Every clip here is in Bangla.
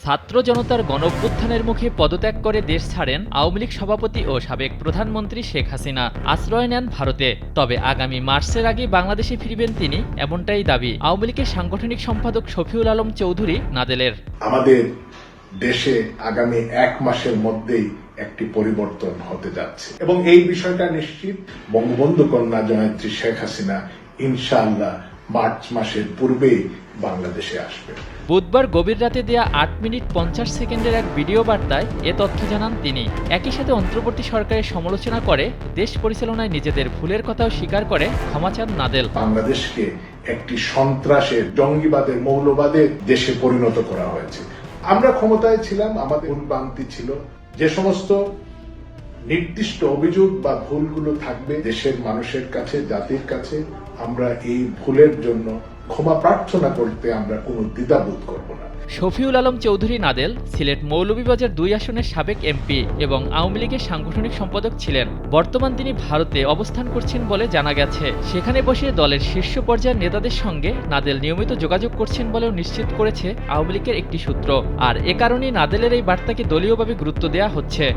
ছাত্র জনতার গণঅভ্যুত্থানের মুখে পদত্যাগ করে দেশ ছাড়েন আওয়ামী লীগ সভাপতি ও সাবেক প্রধানমন্ত্রী শেখ হাসিনা। আশ্রয় নেন ভারতে। তবে আগামী মার্চের আগে বাংলাদেশে ফিরবেন তিনি, এমনটাই দাবি আওয়ামী লীগের সাংগঠনিক সম্পাদক শফিউল আলম চৌধুরী নাদেলের। আমাদের দেশে আগামী 1 মাসের মধ্যেই একটি পরিবর্তন হতে যাচ্ছে এবং এই বিষয়টা নিশ্চিত বঙ্গবন্ধু কন্যা জয়িত্রী শেখ হাসিনা ইনশাআল্লাহ মার্চ মাসের পূর্বেই বাংলাদেশে আসবে। বুধবার গভীর রাতে দেয়া 8 মিনিট 50 সেকেন্ডের এক ভিডিও বার্তায় এ তথ্য জানান তিনি। একই সাথে অন্তর্বর্তী সরকারের সমালোচনা করে দেশ পরিচালনায় নিজেদের ভুলের কথাও স্বীকার করে ক্ষমা চান নাদেল। বাংলাদেশকে একটি সন্ত্রাসের, জঙ্গিবাদের, মৌলবাদের দেশে পরিণত করা হয়েছে। আমরা ক্ষমতায় ছিলাম, আমাদের ভুলভ্রান্তি ছিল। যে সমস্ত নির্দিষ্ট অভিযোগ বা ভুলগুলো থাকবে দেশের মানুষের কাছে, জাতির কাছে, আমরা এই ভুলের জন্য ক্ষমা প্রার্থনা করতে আমরা কোনো দ্বিধাবোধ করব না। শফিউল আলম চৌধুরী নাদেল সিলেট মৌলভীবাজার 2 আসনের সাবেক এমপি এবং আওয়ামী লীগের সাংগঠনিক সম্পাদক ছিলেন। বর্তমান তিনি ভারতে অবস্থান করছেন বলে জানা গেছে। সেখানে বসে দলের শীর্ষ পর্যায়ের নেতাদের সঙ্গে নাদেল নিয়মিত যোগাযোগ করছেন বলেও নিশ্চিত করেছে আওয়ামী লীগের একটি সূত্র। আর এ কারণেই নাদেলের এই বার্তাকে দলীয়ভাবে গুরুত্ব দেওয়া হচ্ছে।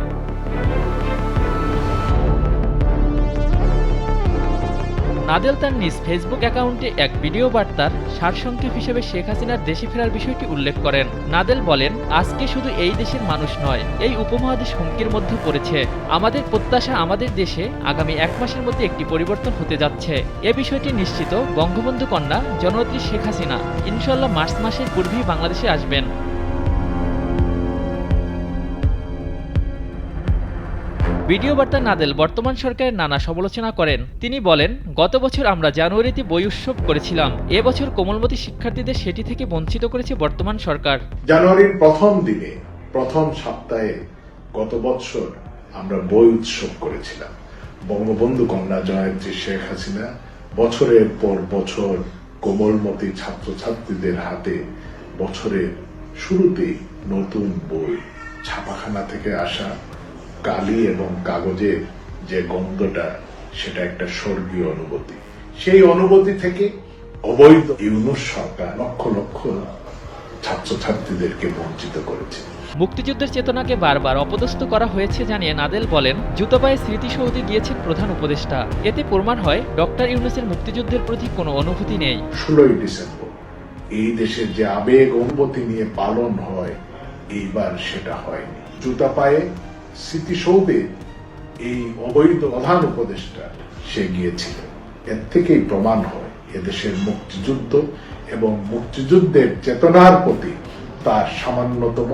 নাদেল তার নিজ ফেসবুক অ্যাকাউন্টে এক ভিডিও বার্তার সারসংক্ষেপ হিসেবে শেখ হাসিনার দেশে ফেরার বিষয়টি উল্লেখ করেন। নাদেল বলেন, আজকে শুধু এই দেশের মানুষ নয়, এই উপমহাদেশ হুমকির মধ্যে পড়েছে। আমাদের প্রত্যাশা আমাদের দেশে আগামী 1 মাসের মধ্যে একটি পরিবর্তন হতে যাচ্ছে। এ বিষয়টি নিশ্চিত বঙ্গবন্ধু কন্যা জননেত্রী শেখ হাসিনা ইনশাআল্লাহ মার্চ মাসের পূর্বেই বাংলাদেশে আসবেন। ভিডিও বার্তা নাদেল বর্তমান সরকারের নানা সমালোচনা করেন। তিনি বলেন, গত বছর আমরা জানুয়ারিতে বই উৎসব করেছিলাম, এবছর কোমলমতি শিক্ষার্থীদের সেটি থেকে বঞ্চিত করেছে বর্তমান সরকার। জানুয়ারির প্রথম দিনে, প্রথম সপ্তাহে গত বছর আমরা বই উৎসব করেছিলাম। বঙ্গবন্ধু কন্যা জয়িত্রী শেখ হাসিনা বছরের পর বছর কোমলমতি ছাত্রছাত্রীদের হাতে বছরের শুরুতেই নতুন বই, ছাপাখানা থেকে আসা কালি এবং কাগজের যে গন্ধটা, সেটা একটা স্বর্গীয় অনুভূতি। সেই অনুভূতি থেকে অবৈধ ইউনূস সরকার লক্ষ লক্ষ ছাত্রছাত্রীদেরকে বঞ্চিত করেছে। মুক্তিযুদ্ধের চেতনাকে বারবার অপদস্থ করা হয়েছে জানিয়ে নাদেল বলেন, জুতো পায়ে স্মৃতিসৌধে গিয়েছেন প্রধান উপদেষ্টা। এতে প্রমাণ হয় ডক্টর ইউনূসের মুক্তিযুদ্ধের প্রতি কোনো অনুভূতি নেই। 16ই ডিসেম্বর এই দেশের যে আবেগ অনুভূতি নিয়ে পালন হয়, এইবার সেটা হয়নি। জুতা পায়ে স্মৃতিসৌধে এই অবৈধ প্রধান উপদেষ্টা সে গিয়েছিল। এর থেকেই প্রমাণ হয় এদেশের মুক্তিযুদ্ধ এবং মুক্তিযুদ্ধের চেতনার প্রতি তার সামান্যতম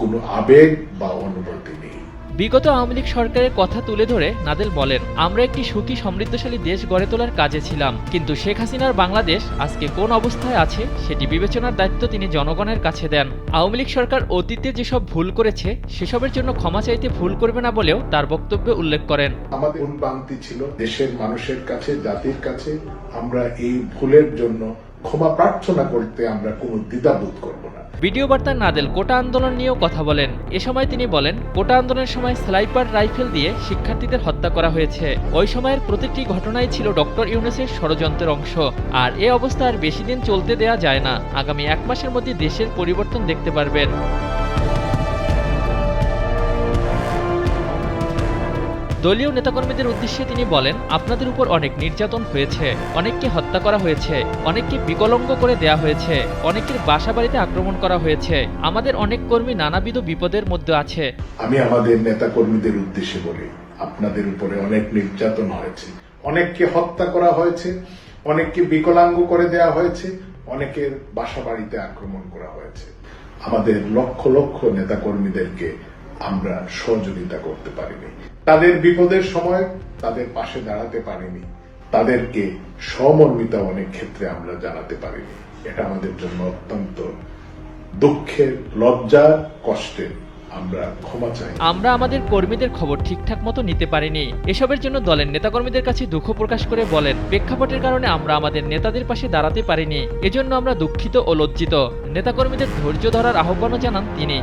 কোনো আবেগ বা অনুভূতি নেই। বিগত আওয়ামী লীগ সরকারের কথা তুলে ধরে নাদেল বলেন, আমরা একটি সুখী সমৃদ্ধশালী দেশ গড়ে তোলার কাজে ছিলাম, কিন্তু শেখ হাসিনার বাংলাদেশ আজকে কোন অবস্থায় আছে সেটি বিবেচনার দায়িত্ব তিনি জনগণের কাছে দেন। আওয়ামী লীগ সরকার অতীতে যেসব ভুল করেছে সেসবের জন্য ক্ষমা চাইতে ভুল করবে না বলেও তার বক্তব্যে উল্লেখ করেন। আমাদের ভুলভ্রান্তি ছিল, দেশের মানুষের কাছে, জাতির কাছে আমরা এই ভুলের জন্য ক্ষমা প্রার্থনা করতে আমরা কোনো দ্বিধাবোধ করব না। ভিডিও বার্তায় নাদেল কোটা আন্দোলন নিয়েও কথা বলেন। এ সময় তিনি বলেন, কোটা আন্দোলনের সময় স্নাইপার রাইফেল দিয়ে শিক্ষার্থীদের হত্যা করা হয়েছে। ওই সময়ের প্রতিটি ঘটনাই ছিল ডক্টর ইউনূসের ষড়যন্ত্রের অংশ। আর এ অবস্থা আর বেশি দিন চলতে দেয়া যায় না। আগামী 1 মাসের মধ্যে দেশের পরিবর্তন দেখতে পারবেন। দলীয় নেতাকর্মীদের উদ্দেশ্যে তিনি বলেন, আপনাদের উপর অনেক নির্যাতন হয়েছে, অনেককে হত্যা করা হয়েছে, অনেককে বিকলাঙ্গ করে দেয়া হয়েছে, অনেকের বাসাবাড়িতে আক্রমণ করা হয়েছে। আমাদের অনেক কর্মী নানাবিধ বিপদের মধ্যে আছে। আমি আমাদের নেতাকর্মীদের উদ্দেশ্যে বলি, আপনাদের উপরে অনেক নির্যাতন হয়েছে, অনেককে হত্যা করা হয়েছে, অনেককে বিকলাঙ্গ করে দেয়া হয়েছে, অনেকের বাসাবাড়িতে আক্রমণ করা হয়েছে। আমাদের লক্ষ লক্ষ নেতাকর্মীদেরকে আমরা সহযোগিতা করতে পারিনি, তাদের বিপদের সময় তাদের পাশে দাঁড়াতে পারিনি, তাদেরকে সমর্মিতা অনেক ক্ষেত্রে আমরা জানাতে পারিনি। এটা আমাদের জন্য অত্যন্ত দুঃখের, লজ্জার, কষ্টের। আমরা ক্ষমা চাই। আমরা আমাদের কর্মীদের খবর ঠিকঠাক মতো নিতে পারিনি। এসবের জন্য দলের নেতাকর্মীদের কাছে দুঃখ প্রকাশ করে বলেন, প্রেক্ষাপটের কারণে আমরা আমাদের নেতাদের পাশে দাঁড়াতে পারিনি। এজন্য আমরা দুঃখিত ও লজ্জিত। নেতাকর্মীদের ধৈর্য ধরার আহ্বানও জানান তিনি।